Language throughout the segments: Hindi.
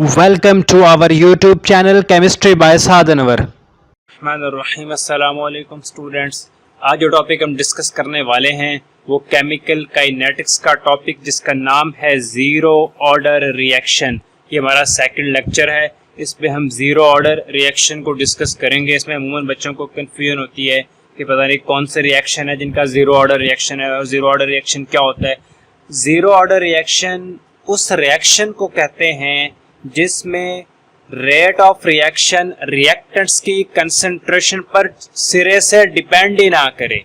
Welcome to our YouTube channel Chemistry by Sadhanwar. रहीम अस्सलाम वालेकुम स्टूडेंट्स। आज जो टॉपिक हम डिस्कस करने वाले हैं वो केमिकल काइनेटिक्स का टॉपिक जिसका नाम है ज़ीरो ऑर्डर रिएक्शन। ये हमारा सेकंड लेक्चर है। इस पे हम ज़ीरो ऑर्डर रिएक्शन को डिस्कस करेंगे। इसमें अमूमन बच्चों को कन्फ्यूजन होती है कि पता नहीं कौन से रिएक्शन है जिनका ज़ीरो ऑर्डर रिएक्शन है और ज़ीरो ऑर्डर रिएक्शन क्या होता है। ज़ीरो ऑर्डर रिएक्शन उस रिएक्शन को कहते हैं जिसमें रेट ऑफ रिएक्शन रिएक्टेंट्स की कंसंट्रेशन पर सिरे से डिपेंड ही ना करे।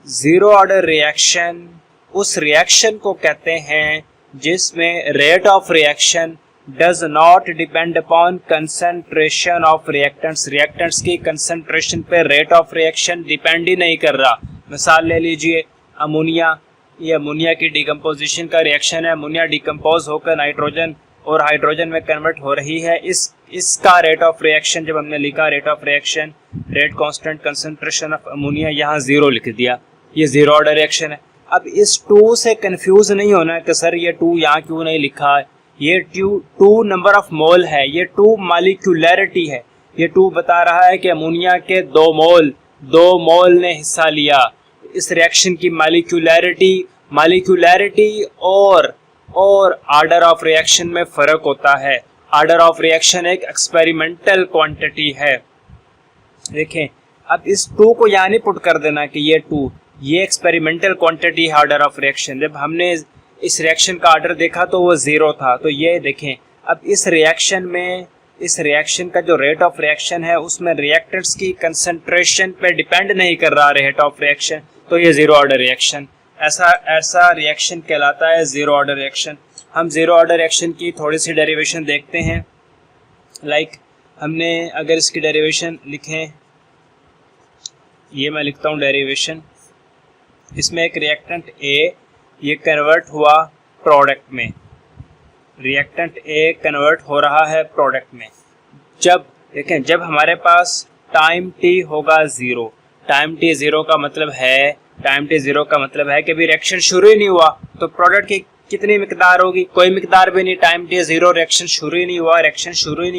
ज़ीरो ऑर्डर रिएक्शन उस रिएक्शन को कहते हैं जिसमें rate of reaction does not depend upon concentration of reactants. Reactants की कंसंट्रेशन पे रेट ऑफ रिएक्शन डिपेंड ही नहीं कर रहा। मिसाल ले लीजिए अमोनिया, ये अमोनिया की डिकम्पोजिशन का रिएक्शन है। अमोनिया डिकम्पोज होकर नाइट्रोजन और हाइड्रोजन में कन्वर्ट हो रही है। इसका रेट ऑफ रिएक्शन जब हमने लिखा rate of reaction rate constant concentration of ammonia, यहाँ ज़ीरो लिख दिया। ये ज़ीरो ऑर्डर रिएक्शन है। अब इस टू से कंफ्यूज नहीं होना है कि सर ये टू यहाँ क्यों नहीं लिखा है। ये टू नंबर ऑफ मोल है, ये टू मालिक्यूलैरिटी है। ये टू बता रहा है कि अमोनिया के दो मोल ने हिस्सा लिया। इस रिएक्शन की मालिक्यूलैरिटी और आर्डर ऑफ रिएक्शन में फ़र्क होता है। आर्डर ऑफ रिएक्शन एक एक्सपेरिमेंटल क्वांटिटी है। देखें, अब इस टू को यहाँ नहीं पुट कर देना कि ये एक्सपेरिमेंटल क्वांटिटी है आर्डर ऑफ रिएक्शन। जब हमने इस रिएक्शन का आर्डर देखा तो वो ज़ीरो था। तो ये देखें, अब इस रिएक्शन का जो रेट ऑफ रिएक्शन है उसमें रिएक्टेंट्स की कंसंट्रेशन पे डिपेंड नहीं कर रहा रेट ऑफ रिएक्शन। तो ये ज़ीरो ऑर्डर रिएक्शन ऐसा रिएक्शन कहलाता है ज़ीरो ऑर्डर रिएक्शन। हम ज़ीरो ऑर्डर रिएक्शन की थोड़ी सी डेरिवेशन देखते हैं। हमने अगर इसकी डेरिवेशन लिखें, ये मैं लिखता हूँ डेरिवेशन। इसमें एक रिएक्टेंट ए ये कन्वर्ट हुआ प्रोडक्ट में। रिएक्टेंट ए कन्वर्ट हो रहा है प्रोडक्ट में। जब हमारे पास टाइम टी होगा ज़ीरो। टाइम टी ज़ीरो का मतलब है कि अभी रिएक्शन शुरू ही नहीं हुआ, तो प्रोडक्ट की कितनी मिकदार होगी? कोई मिकदार भी नहीं। टाइम टी ज़ीरो, रिएक्शन शुरू ही नहीं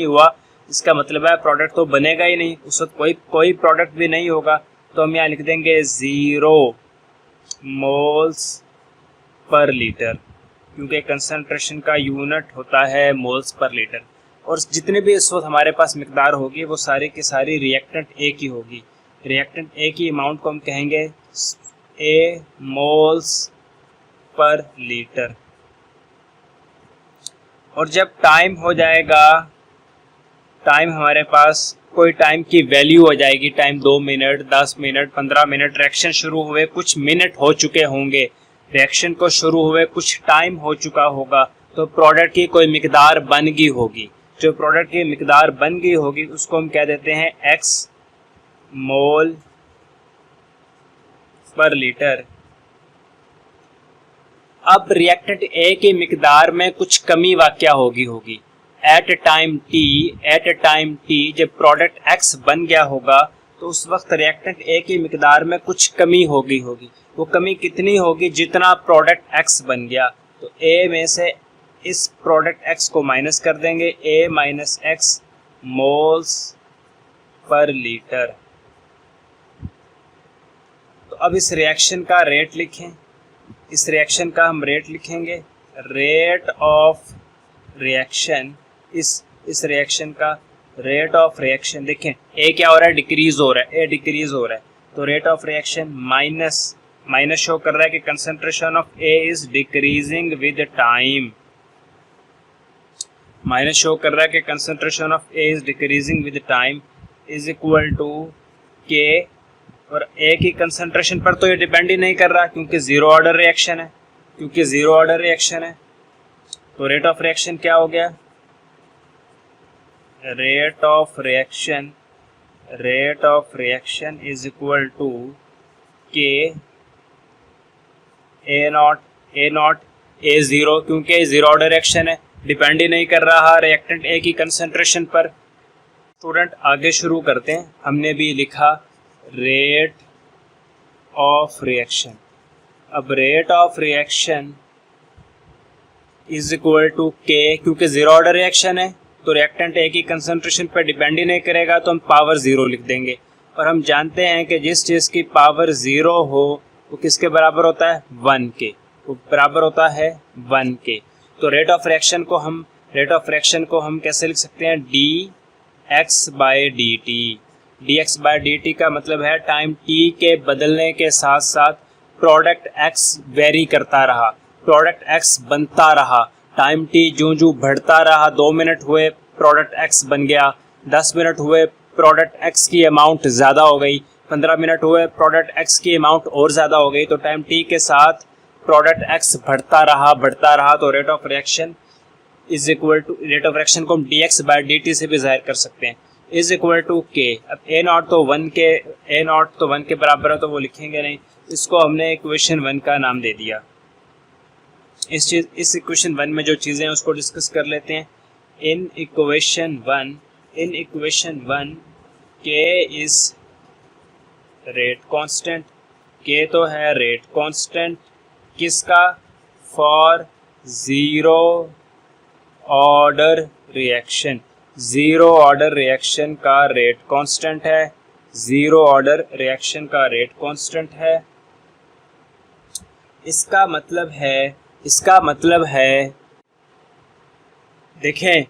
हुआ, इसका मतलब है प्रोडक्ट तो बनेगा ही नहीं। उस वक्त कोई प्रोडक्ट भी नहीं होगा। तो हम यहाँ लिख देंगे ज़ीरो मोल्स पर लीटर, क्योंकि कंसंट्रेशन का यूनिट होता है मोल्स पर लीटर। और जितने भी इस वक्त हमारे पास मिकदार होगी वो सारी की सारी रिएक्टेंट ए की होगी। रिएक्टेंट ए की अमाउंट को हम कहेंगे ए मोल्स पर लीटर। और जब टाइम हो जाएगा, टाइम हमारे पास कोई टाइम की वैल्यू हो जाएगी, time 2 minute 10 minute 15 minute, reaction शुरू हुए कुछ मिनट हो चुके होंगे, रिएक्शन को शुरू हुए कुछ टाइम हो चुका होगा, तो प्रोडक्ट की कोई मिकदार बन गई होगी। जो प्रोडक्ट की मिकदार बन गई होगी उसको हम कह देते हैं एक्स मोल पर लीटर। अब रिएक्टेंट ए की मिकदार में कुछ कमी वाक़या होगी। एट टाइम टी जब प्रोडक्ट एक्स बन गया होगा तो उस वक्त रिएक्टेंट ए की मिकदार में कुछ कमी होगी। वो कमी कितनी होगी? जितना प्रोडक्ट एक्स बन गया। तो ए में से इस प्रोडक्ट एक्स को माइनस कर देंगे, A minus X moles per litre. तो अब इस रिएक्शन का रेट लिखें। इस रिएक्शन का हम रेट लिखेंगे रेट ऑफ रिएक्शन। इस रिएक्शन का रेट ऑफ रिएक्शन देखें, ए क्या हो रहा है? डिक्रीज हो रहा है। ए डिक्रीज हो रहा है तो rate of reaction minus show कर रहा है कि concentration of A is decreasing with time. Minus show कर रहा है कि concentration of A is decreasing with time is equal to K. और ए की कंसंट्रेशन पर तो ये डिपेंड ही नहीं कर रहा क्योंकि ज़ीरो ऑर्डर रिएक्शन है। तो रेट ऑफ रिएक्शन क्या हो गया? Rate of reaction is equal to K A naught A zero, क्योंकि ज़ीरो ऑर्डर रिएक्शन है, डिपेंड ही नहीं कर रहा रिएक्टेंट ए की कंसंट्रेशन पर। स्टूडेंट आगे शुरू करते हैं। हमने भी लिखा रेट ऑफ रिएक्शन। अब rate of reaction is equal to K, क्योंकि जीरो ऑर्डर रिएक्शन है तो रिएक्टेंट एक ही कंसंट्रेशन पर डिपेंड ही नहीं करेगा, तो हम पावर ज़ीरो लिख देंगे। और हम जानते हैं कि जिस चीज़ की पावर ज़ीरो हो वो किसके बराबर होता है, 1 के, वो बराबर होता है 1 के। तो रेट ऑफ रिएक्शन को हम कैसे लिख सकते हैं, dx by dt। dx by dt का मतलब है टाइम t के बदलने के साथ साथ प्रोडक्ट x वेरी करता रहा, प्रोडक्ट x बनता रहा, टाइम t जो जो बढ़ता रहा, 2 मिनट हुए प्रोडक्ट x बन गया, 10 मिनट हुए प्रोडक्ट x की अमाउंट ज़्यादा हो गई, 15 मिनट हुए प्रोडक्ट x की अमाउंट और ज़्यादा हो गई। तो टाइम t के साथ प्रोडक्ट x बढ़ता रहा, तो rate of reaction is equal to, rate of reaction को हम dx बाई dt से भी ज़ाहिर कर सकते हैं, इज इक्वल टू के। अब a नॉट तो 1 के बराबर है तो वो लिखेंगे नहीं, इसको हमने इक्वेशन 1 का नाम दे दिया। इस इक्वेशन 1 में जो चीज़ें हैं उसको डिस्कस कर लेते हैं। इन इक्वेशन 1 के इज रेट कांस्टेंट, के तो है रेट कांस्टेंट किसका, for zero order reaction, zero order reaction का रेट कांस्टेंट है, ज़ीरो ऑर्डर रिएक्शन का रेट कांस्टेंट है। इसका मतलब है देखें,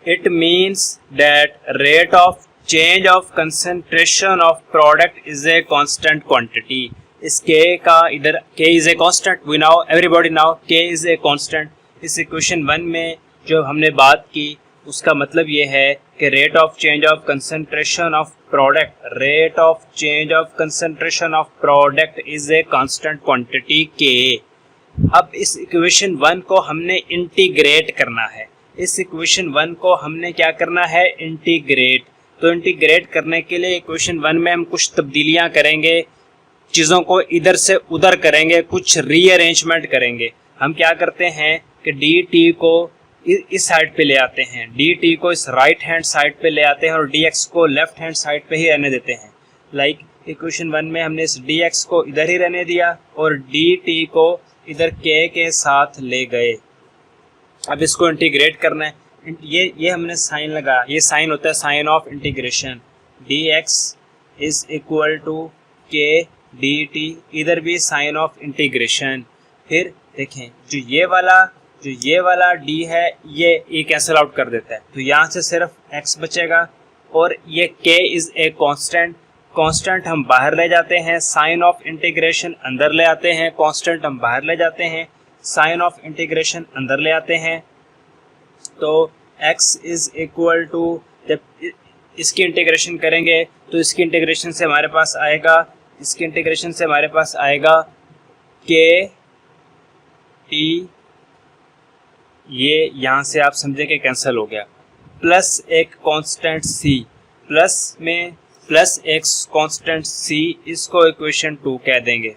it means that rate of change of concentration of product is a constant quantity. इस के का इधर K is a constant, we now everybody now K is a constant. इस इक्वेशन 1 में जो हमने बात की उसका मतलब ये है कि rate of change of concentration of product, rate of change of concentration of product is a constant quantity के। अब इस इक्वेशन 1 को हमने इंटीग्रेट करना है, इस इक्वेशन 1 को हमने क्या करना है, इंटीग्रेट। तो इंटीग्रेट करने के लिए इक्वेशन 1 में हम कुछ तब्दीलियां करेंगे, चीज़ों को इधर से उधर करेंगे, कुछ रीअरेंजमेंट करेंगे। हम क्या करते हैं कि dt को इस साइड पे ले आते हैं, dt को इस राइट हैंड साइड पे ले आते हैं और dx को लेफ्ट हैंड साइड पे ही रहने देते हैं। लाइक इक्वेशन 1 में हमने इस dx को इधर ही रहने दिया और dt को इधर k के साथ ले गए। अब इसको इंटीग्रेट करना है, ये हमने साइन लगाया, ये साइन होता है sign of integration, dx is equal to k dt, इधर भी साइन ऑफ इंटीग्रेशन। फिर देखें जो ये वाला d है ये कैंसिल आउट कर देता है, तो यहाँ से सिर्फ x बचेगा और ये k इज ए कांस्टेंट हम बाहर ले जाते हैं, साइन ऑफ इंटीग्रेशन अंदर ले आते हैं, कांस्टेंट हम बाहर ले जाते हैं, साइन ऑफ इंटीग्रेशन अंदर ले आते हैं। तो x इज इक्वल टू, जब इसकी इंटीग्रेशन करेंगे तो इसकी इंटीग्रेशन से हमारे पास आएगा k t, ये यहाँ से आप समझे कि कैंसिल हो गया, प्लस एक कांस्टेंट c, प्लस में प्लस एक कांस्टेंट c, इसको इक्वेशन 2 कह देंगे।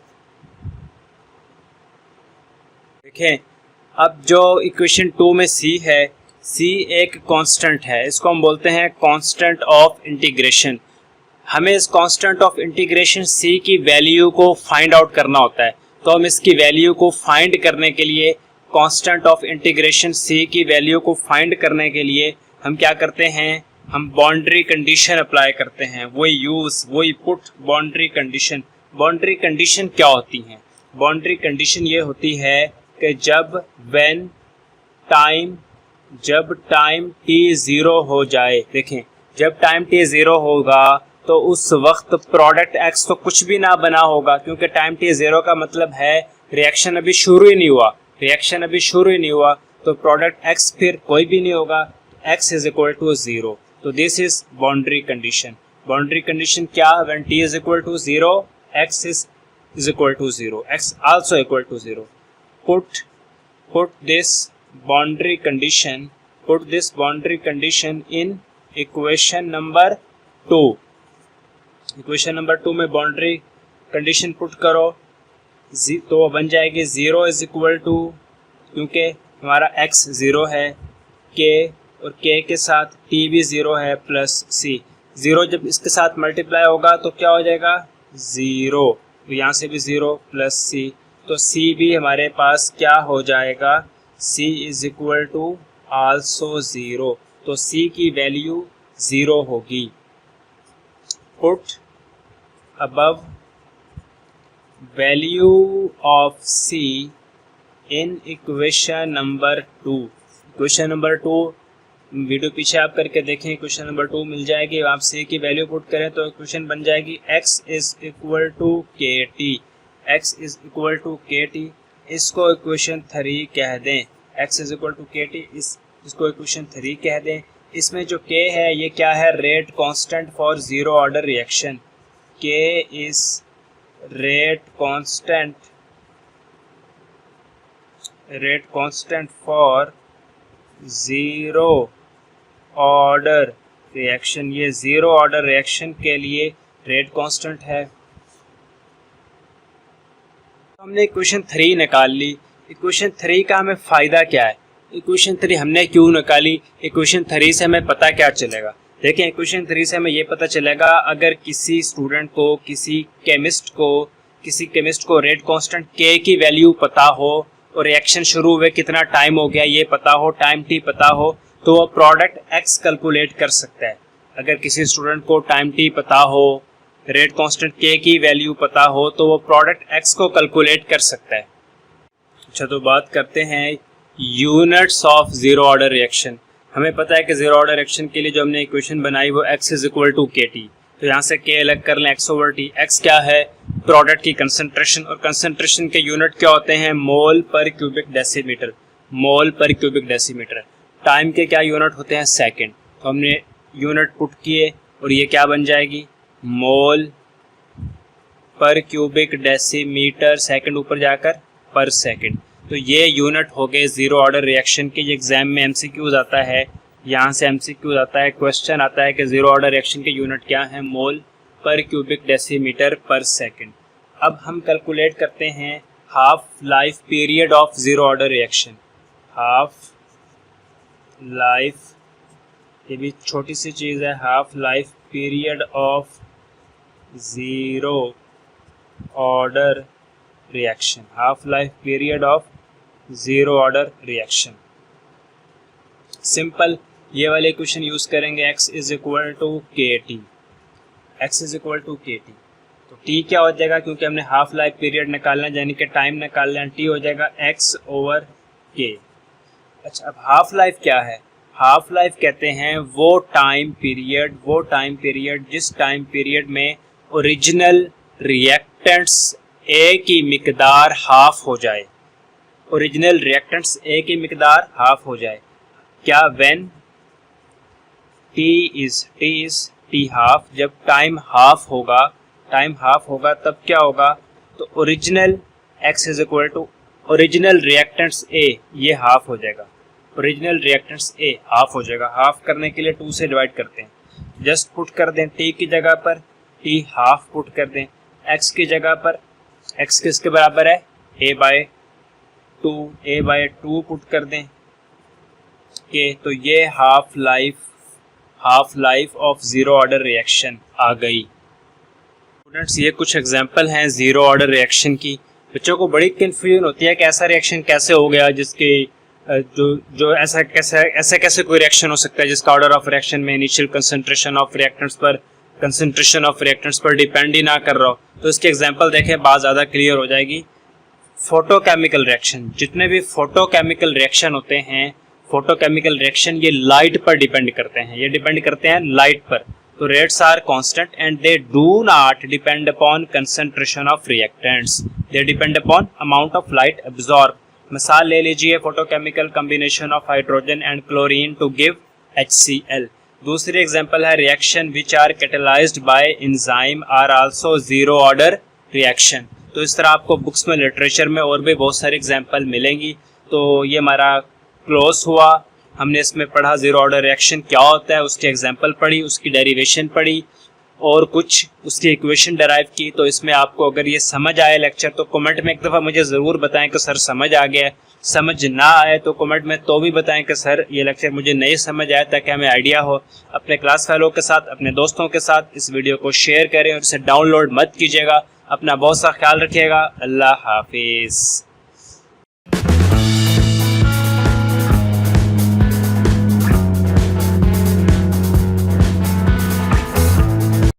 देखें अब जो इक्वेशन 2 में c है, c एक कांस्टेंट है, इसको हम बोलते हैं कांस्टेंट ऑफ इंटीग्रेशन। हमें इस कांस्टेंट ऑफ इंटीग्रेशन c की वैल्यू को फाइंड आउट करना होता है, तो हम इसकी वैल्यू को फाइंड करने के लिए, कांस्टेंट ऑफ इंटीग्रेशन c की वैल्यू को फाइंड करने के लिए हम क्या करते हैं, हम बाउंड्री कंडीशन अप्लाई करते हैं, वही put boundary condition. Boundary condition क्या होती हैं, बाउंड्री कंडीशन ये होती है कि जब टाइम t 0 हो जाए, देखें जब टाइम t 0 होगा तो उस वक्त प्रोडक्ट x तो कुछ भी ना बना होगा, क्योंकि टाइम t 0 का मतलब है रिएक्शन अभी शुरू ही नहीं हुआ, तो प्रोडक्ट x फिर कोई भी नहीं होगा, x इज इक्वल टू 0। तो this is boundary condition. Boundary condition क्या, when t is equal to 0 x is equal to 0, x also equal to 0। put this boundary condition in equation number 2। Equation number 2 में बाउंड्री कंडीशन पुट करो तो बन जाएगी 0 इज इक्वल टू, क्योंकि हमारा x 0 है, k और k के साथ t भी 0 है, प्लस c। 0 जब इसके साथ मल्टीप्लाई होगा तो क्या हो जाएगा 0, तो यहाँ से भी 0 प्लस c, तो c भी हमारे पास क्या हो जाएगा, C is equal to also 0, तो C की वैल्यू 0 होगी। Put above value of C in equation number 2। Equation number 2 video पीछे आप करके देखें, इक्वेशन नंबर 2 मिल जाएगी। आप C की वैल्यू पुट करें तो इक्वेशन बन जाएगी x is equal to KT, x is equal to KT, इसको इक्वेशन 3 कह दें। x is equal to KT, इसको इक्वेशन 3 कह दें। इसमें जो K है ये क्या है, rate constant for zero order reaction. K is rate constant for zero order reaction. ये जीरो ऑर्डर रिएक्शन के लिए रेट कांस्टेंट है। हमने इक्वेशन 3 निकाल ली। इक्वेशन 3 का हमें फ़ायदा क्या है, इक्वेशन 3 हमने क्यों निकाली, इक्वेशन 3 से हमें पता क्या चलेगा। देखें, इक्वेशन 3 से हमें ये पता चलेगा, अगर किसी स्टूडेंट को, किसी केमिस्ट को रेट कांस्टेंट K की वैल्यू पता हो और रिएक्शन शुरू हुए कितना टाइम हो गया ये पता हो, टाइम T पता हो, तो वो प्रोडक्ट X कैलकुलेट कर सकता है। अगर किसी स्टूडेंट को टाइम T पता हो, रेट कांस्टेंट K की वैल्यू पता हो, तो वो प्रोडक्ट X को कैलकुलेट कर सकता है। अच्छा, तो बात करते हैं units of zero order reaction. हमें पता है कि जीरो ऑर्डर रिएक्शन के लिए जो हमने इक्वेशन बनाई वो x is equal to KT, तो यहाँ से K अलग कर लें, x ओवर T। x क्या है, प्रोडक्ट की कंसंट्रेशन, और कंसंट्रेशन के यूनिट क्या होते हैं, मोल पर क्यूबिक डेसीमीटर, मोल पर क्यूबिक डेसीमीटर। टाइम के क्या यूनिट होते हैं, सेकंड। तो हमने यूनिट पुट किए और ये क्या बन जाएगी, मोल पर क्यूबिक डेसीमीटर, सेकंड ऊपर जाकर पर सेकंड। तो ये यूनिट हो गए जीरो ऑर्डर रिएक्शन के। एग्जाम में MCQ आता है, यहाँ से MCQ आता है, क्वेश्चन आता है कि जीरो ऑर्डर रिएक्शन के यूनिट क्या है, मोल पर क्यूबिक डेसीमीटर पर सेकंड। अब हम कैलकुलेट करते हैं half life period of zero order reaction. Half life, ये भी छोटी सी चीज़ है, half life period of zero order reaction, half life period of zero order reaction. Simple ये वाले इक्वेशन यूज करेंगे, x is equal to KT, x is equal to KT। तो T क्या हो जाएगा, क्योंकि हमने हाफ लाइफ पीरियड निकालना है, यानी कि टाइम निकालना है, T हो जाएगा x ओवर K। अच्छा, अब हाफ लाइफ क्या है, हाफ लाइफ कहते हैं वो टाइम पीरियड जिस टाइम पीरियड में ओरिजिनल रिएक्टेंट्स A की मिकदार हाफ हो जाए, ओरिजिनल रिएक्टेंट्स A की मिकदार हाफ हो जाए। क्या, व्हेन T इज हाफ, जब टाइम हाफ होगा तब क्या होगा, तो original x is equal to original reactants A, ये हाफ हो जाएगा, ओरिजिनल रिएक्टेंट्स A हाफ हो जाएगा। हाफ करने के लिए 2 से डिवाइड करते हैं, जस्ट पुट कर दें T की जगह पर T हाफ पुट कर दें, x की जगह पर x किसके बराबर है, a बाय 2 पुट कर दें के, तो ये half life of zero order reaction आ गई। स्टूडेंट्स, ये कुछ एग्जांपल हैं जीरो ऑर्डर रिएक्शन की। बच्चों को बड़ी कन्फ्यूजन होती है कि ऐसा रिएक्शन कैसे हो गया जिसके जो ऐसा कैसे कोई रिएक्शन हो सकता है जिसका ऑर्डर ऑफ रिएक्शन में इनिशियल कंसंट्रेशन ऑफ रिएक्टेंट्स पर डिपेंड ही ना कर रहा हो। तो इसके एग्जांपल देखें, बात ज़्यादा क्लियर हो जाएगी। फोटोकेमिकल रिएक्शन, जितने भी फोटोकेमिकल रिएक्शन होते हैं, फोटोकेमिकल रिएक्शन ये लाइट पर डिपेंड करते हैं, ये डिपेंड करते हैं लाइट पर। तो rates are constant and they do not depend upon concentration of reactants, they depend upon amount of light absorb. मिसाल ले लीजिए, photochemical combination of hydrogen and chlorine to give HCl। दूसरी एग्जांपल है reaction which are catalysed by enzyme are also zero order reaction. तो इस तरह आपको बुक्स में, लिटरेचर में और भी बहुत सारी एग्जांपल मिलेंगी। तो ये हमारा क्लोज हुआ, हमने इसमें पढ़ा जीरो ऑर्डर रिएक्शन क्या होता है, उसकी एग्जांपल पढ़ी, उसकी डेरिवेशन पढ़ी और कुछ उसकी इक्वेशन डराइव की। तो इसमें आपको अगर ये समझ आए लेक्चर तो कमेंट में एक दफ़ा मुझे ज़रूर बताएं कि सर समझ आ गया। समझ ना आए तो कमेंट में तो भी बताएं कि सर ये लेक्चर मुझे नहीं समझ आया, ताकि हमें आइडिया हो। अपने क्लास फेलो के साथ, अपने दोस्तों के साथ इस वीडियो को शेयर करें और इसे डाउनलोड मत कीजिएगा। अपना बहुत सा ख्याल रखिएगा। अल्लाह हाफिज़।